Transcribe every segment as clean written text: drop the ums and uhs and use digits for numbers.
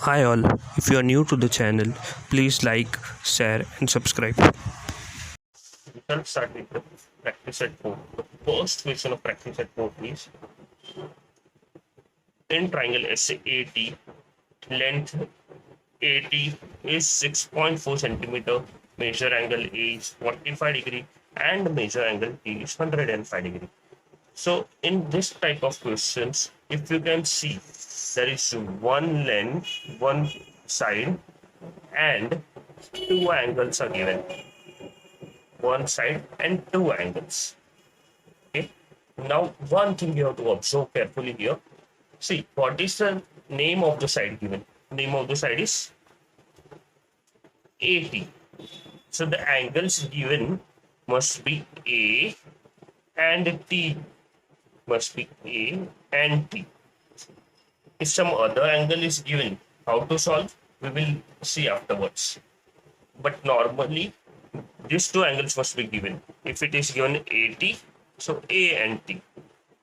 Hi all, if you are new to the channel, please like, share and subscribe. We can start with the practice set 4. The first question of practice set 4 is in triangle SAT, length 80 is 6.4 centimeter, measure angle A is 45 degree and measure angle T is 105 degree. So in this type of questions, if you can see, there is one length, one side and two angles are given. One side and two angles. Okay. Now, one thing you have to observe carefully here. See, what is the name of the side given? Name of the side is 80. So the angles given must be A and T. Must be A and T. If some other angle is given, how to solve? We will see afterwards. But normally, these two angles must be given. If it is given 80, so A and T.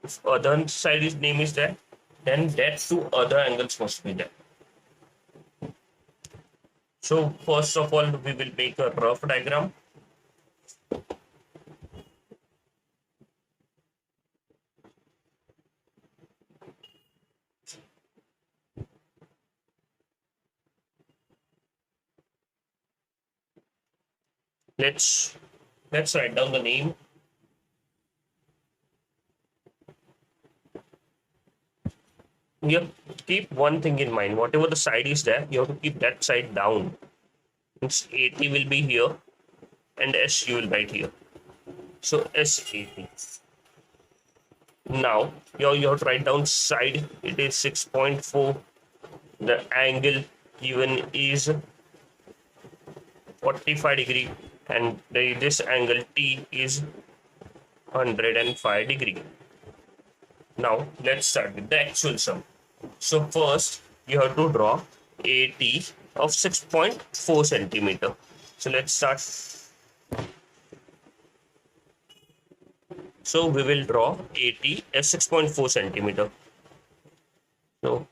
If other side is name is there, then that two other angles must be there. So first of all, we will make a rough diagram. Let's write down the name. You have to keep one thing in mind. Whatever the side is there, you have to keep that side down. Means 80 will be here and S you will write here. So S80. Now you have to write down side. It is 6.4. The angle given is 45 degree and this angle T is 105 degree. Now let's start with the actual sum. So first you have to draw AT of 6.4 centimeter. So let's start. So we will draw AT as 6.4 centimeter. So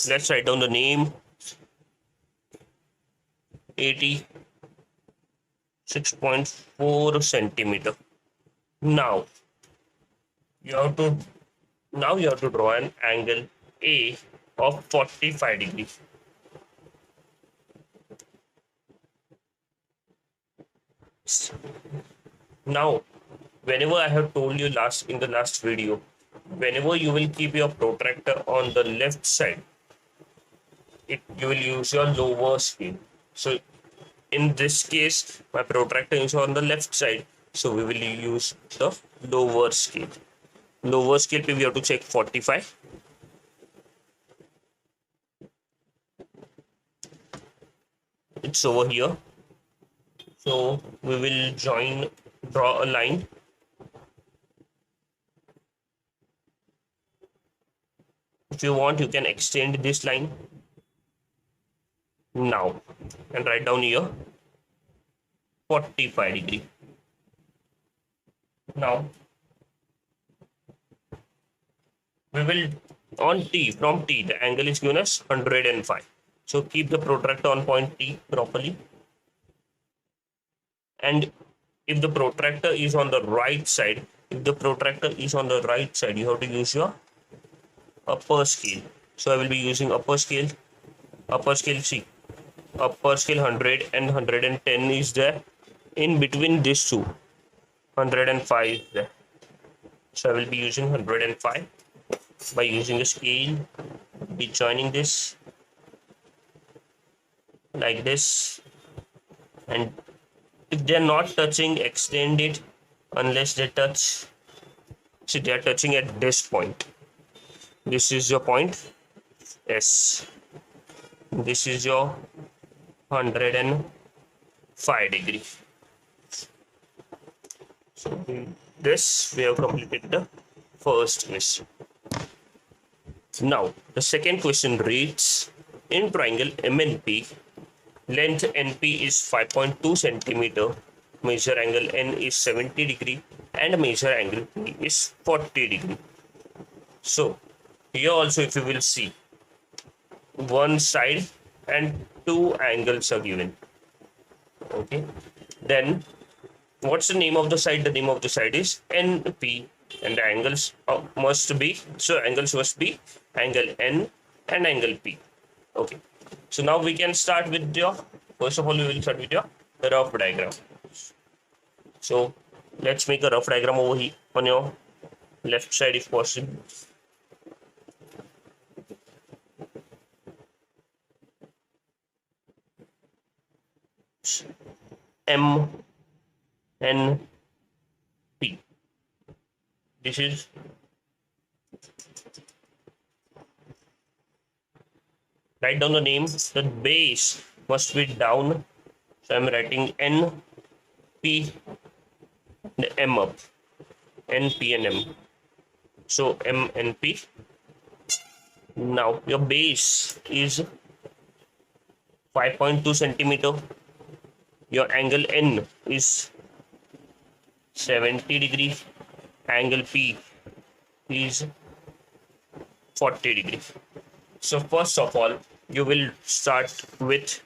let's write down the name. 80 6.4 centimeter. Now you have to draw an angle A of 45 degrees. Now, whenever I have told you in the last video, whenever you will keep your protractor on the left side, you will use your lower scale. So in this case, my protractor is on the left side, so we will use the lower scale. Lower scale, we have to check 45. It's over here. So we will draw a line. If you want, you can extend this line now and write down here 45 degree. Now we will on T, from T, the angle is given as 105. So keep the protractor on point T properly. And if the protractor is on the right side, you have to use your upper scale. So I will be using upper scale. See, upper scale 100 and 110 is there. In between these two, 105 is there. So I will be using 105 by using a scale. Be joining this like this, and if they are not touching, extend it unless they touch. See, they are touching at this point. This is your point S. This is your 105 degree. So this we have completed the first question. Now the second question reads, in triangle MNP, Length NP is 5.2 centimeter. Measure angle N is 70 degree and measure angle P is 40 degree. So here also if you will see, one side and two angles are given. Okay. Then what's the name of the side? The name of the side is NP and the angles must be, so angles must be angle N and angle P. Okay. So now we can start with your, first of all we will start with your rough diagram. So let's make a rough diagram over here on your left side if possible. M N P. This is write down the name. The base must be down. So I'm writing N P the M up. N P and M. So M and P. Now your base is 5.2 centimeter. Your angle N is 70 degree. Angle P is 40 degree. So first of all, you will start with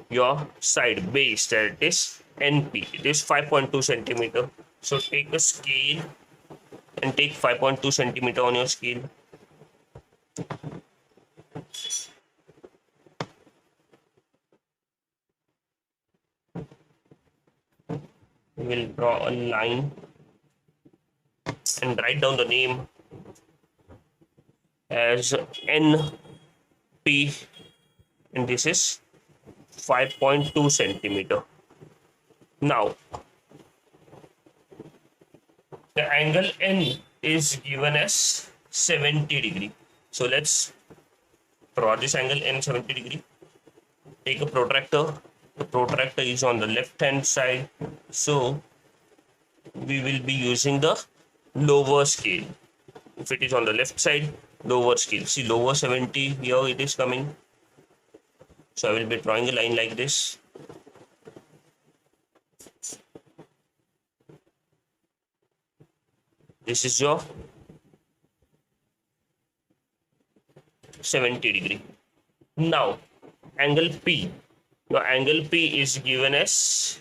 your side base, that is NP. It is 5.2 centimeter. So take a scale and take 5.2 centimeter on your scale. We will draw a line and write down the name as NP, and this is 5.2 centimeter. Now the angle N is given as 70 degree. So let's draw this angle N 70 degree. Take a protractor. The protractor is on the left hand side, so we will be using the lower scale. If it is on the left side, lower scale. See, lower 70, here it is coming. So I will be drawing a line like this. This is your 70 degree. Now angle P, your angle P is given as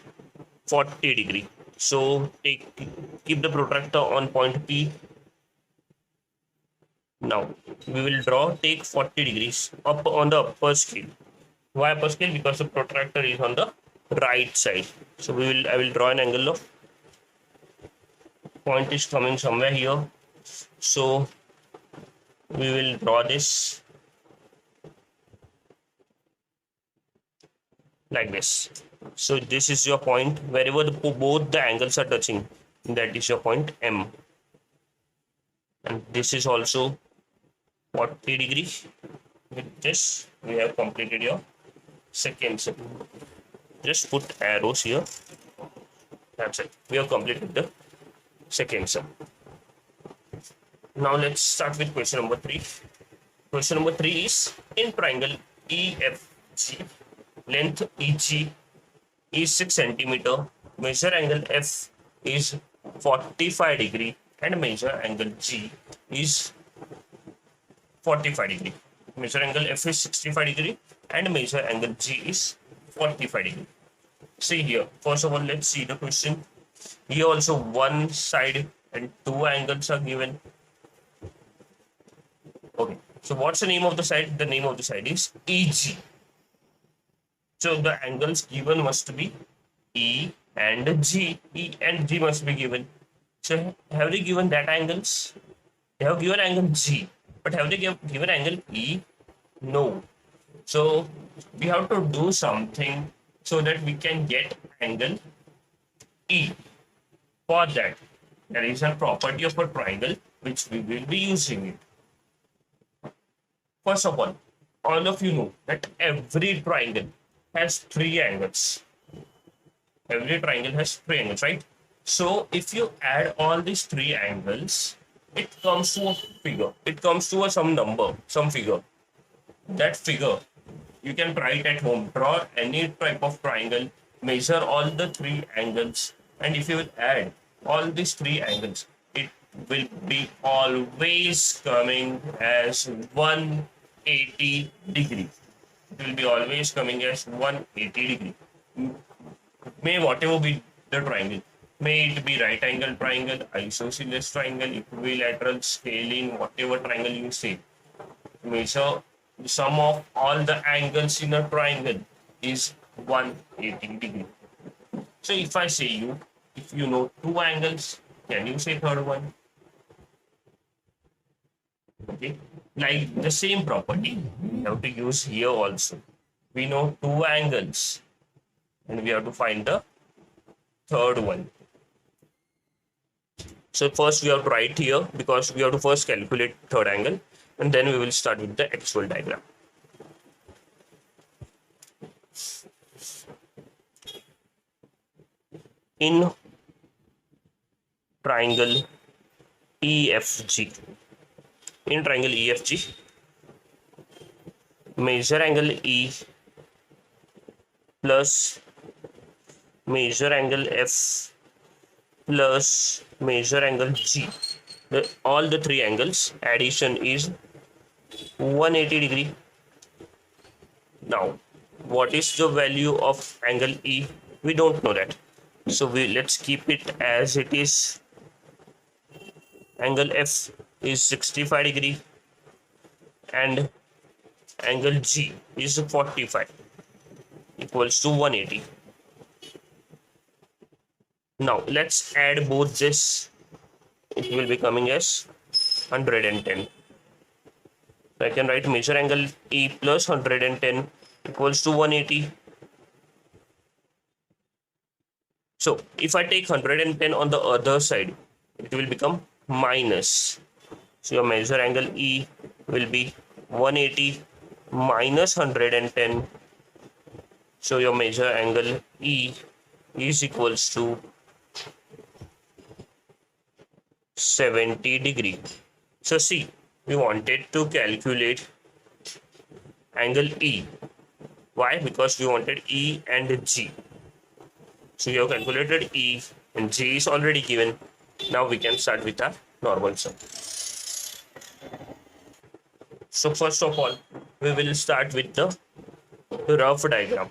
40 degree. So keep the protractor on point P. Now we will draw, take 40 degrees up on the upper scale. Why upper scale? Because the protractor is on the right side. So I will draw an angle of, point is coming somewhere here. So we will draw this like this. So this is your point, wherever both the angles are touching, that is your point M. And this is also 40 degrees. With this, we have completed your second step. Just put arrows here. That's it. We have completed the second step. Now let's start with question number 3. Question number 3 is, in triangle EFG, length EG is 6 centimeter, measure angle F is 45 degree and measure angle G is 45 degree. Measure angle F is 65 degree and measure angle G is 45 degree. See here, first of all, let's see the question. Here also one side and two angles are given. Okay, so what's the name of the side? The name of the side is EG. So the angles given must be E and G. E and G must be given. So have they given that angles? They have given angle G, but have they given angle E? No. So we have to do something so that we can get angle E. For that, there is a property of a triangle which we will be using it. First of all of you know that every triangle has 3 angles. Every triangle has 3 angles, right? So if you add all these 3 angles, it comes to a figure. It comes to some number, some figure. That figure you can try it at home. Draw any type of triangle, measure all the three angles, and if you will add all these three angles, it will be always coming as 180 degree. It will be always coming as 180 degree. May whatever be the triangle, may it be right angle triangle, isosceles triangle, equilateral, scalene, whatever triangle you say, measure the sum of all the angles in a triangle is 180 degree. So if I say you, if you know two angles, can you say third one? Okay, like the same property we have to use here also. We know two angles and we have to find the third one. So first we have to write here, because we have to first calculate third angle, and then we will start with the actual diagram. In triangle EFG, measure angle E plus measure angle F plus measure angle G. All the three angles addition is 180 degree. Now, what is the value of angle E? We don't know that. So let's keep it as it is. Angle F is 65 degree and angle G is 45, equals to 180. Now let's add both this. It will be coming as 110. So I can write measure angle E plus 110 equals to 180. So if I take 110 on the other side, it will become minus. So your measure angle E will be 180 minus 110. So your measure angle E is equals to 70 degree. So see, we wanted to calculate angle E. Why? Because we wanted E and G. So we have calculated E and G is already given. Now we can start with our normal sum. So first of all, we will start with the rough diagram.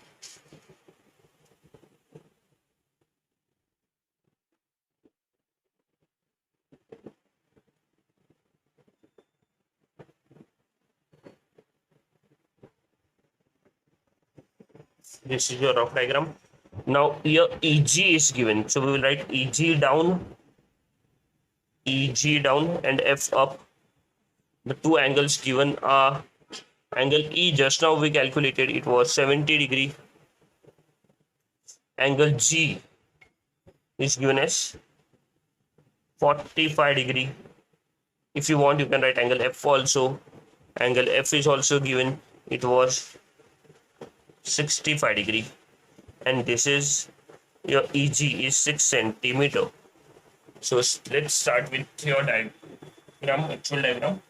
This is your rough diagram. Now here EG is given, so we will write EG down, and F up. The two angles given are angle E, just now we calculated it was 70 degree. Angle G is given as 45 degree. If you want, you can write angle F also. Angle F is also given, it was 65 degree. And this is your EG is 6 centimeter. So let's start with your diagram, actual diagram.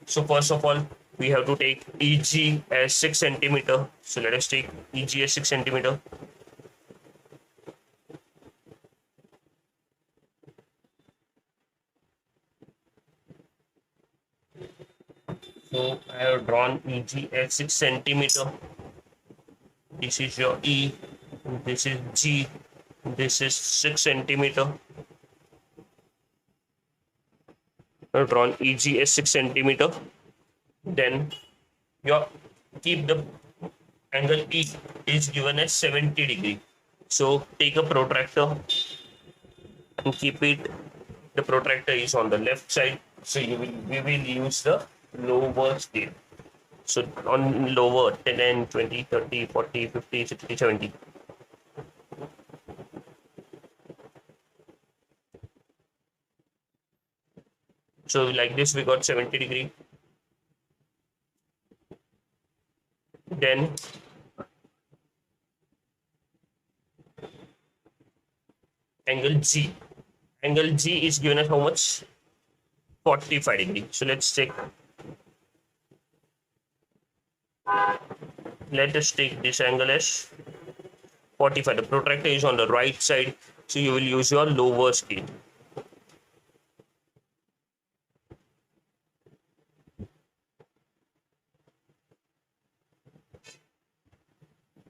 So first of all, we have to take EG as 6 centimeter. So let us take EG as 6 centimeter. So I have drawn EG as 6 centimeter. This is your E, this is G, this is 6 centimeter. I have drawn EG as 6 centimeter. Then your keep the angle E is given as 70 degree. So take a protractor and keep it. The protractor is on the left side. So we will use the lower scale. So on lower 10, 20, 30, 40, 50, 60, 70. So like this we got 70 degree. Then angle G. Angle G is given as how much? 45 degree. So let's check. Let us take this angle as 45. The protractor is on the right side, so you will use your lower scale.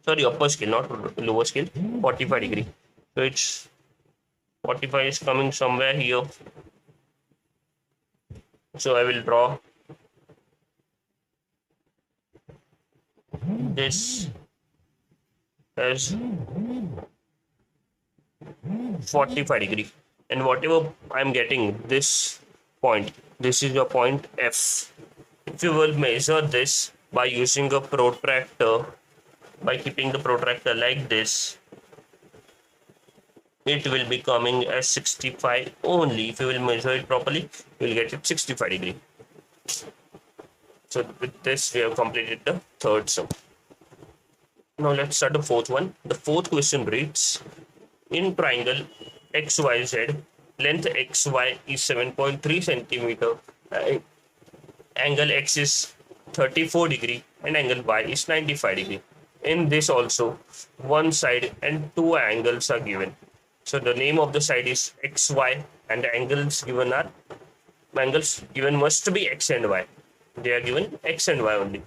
Sorry, upper scale, not lower scale. 45 degree. So it's 45 is coming somewhere here. So I will draw this as 45 degree, and whatever I'm getting this point, this is your point F. If you will measure this by using a protractor, by keeping the protractor like this, it will be coming as 65 only. If you will measure it properly, you will get it 65 degree. So with this we have completed the third sum. Now let's start the fourth one. The fourth question reads, in triangle XYZ, length XY is 7.3 centimeter, angle X is 34 degree and angle Y is 95 degree. In this also, one side and two angles are given. So the name of the side is XY and the angles given must be X and Y. They are given X and Y only.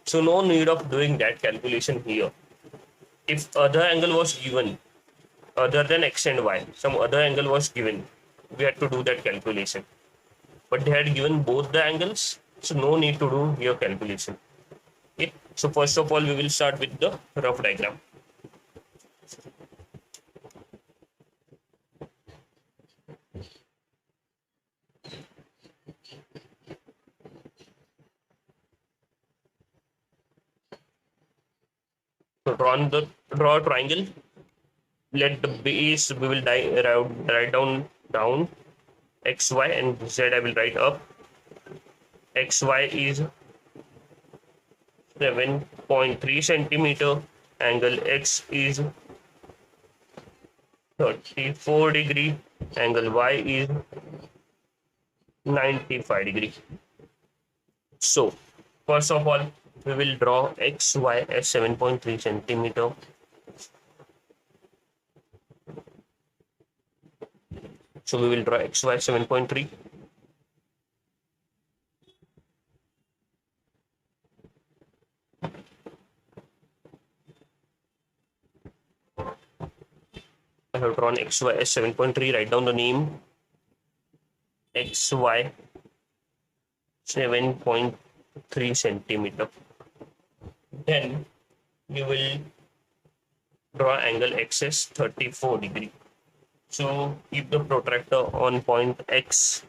So no need of doing that calculation here. If other angle was given, other than X and Y, some other angle was given, we had to do that calculation. But they had given both the angles, so no need to do your calculation. Okay. So first of all, we will start with the rough diagram. So draw a triangle. Let the base, we will write down X, Y, and Z I will write up. XY is 7.3 centimeter, angle X is 34 degree, angle Y is 95 degree. So first of all, we will draw XY as 7.3 centimeter. So we will draw XY 7.3. I have drawn XY as 7.3. Write down the name XY 7.3 centimeter. Then you will draw angle X as 34 degree. So keep the protractor on point X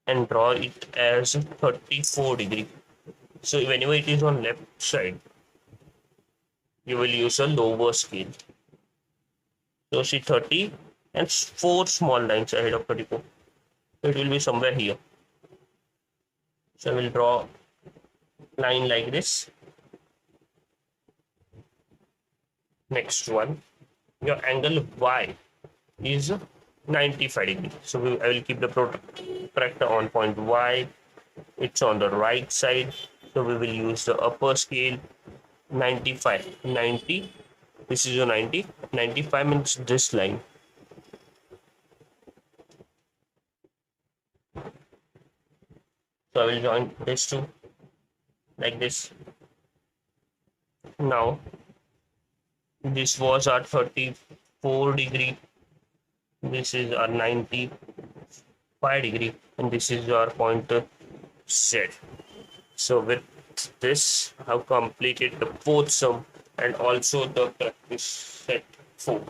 and draw it as 34 degree. So whenever it is on left side, you will use a lower scale. So see 30 and 4 small lines ahead of 34. It will be somewhere here. So I will draw line like this. Next one, your angle Y is 95 degree. So I will keep the protractor on point Y. It's on the right side. So we will use the upper scale. 95, 90. This is your 90. 95 means this line. So I will join this two like this. Now this was our 34 degree. This is our 95 degree, and this is your point Z. So with this, I have completed the fourth sum and also the practice set 4.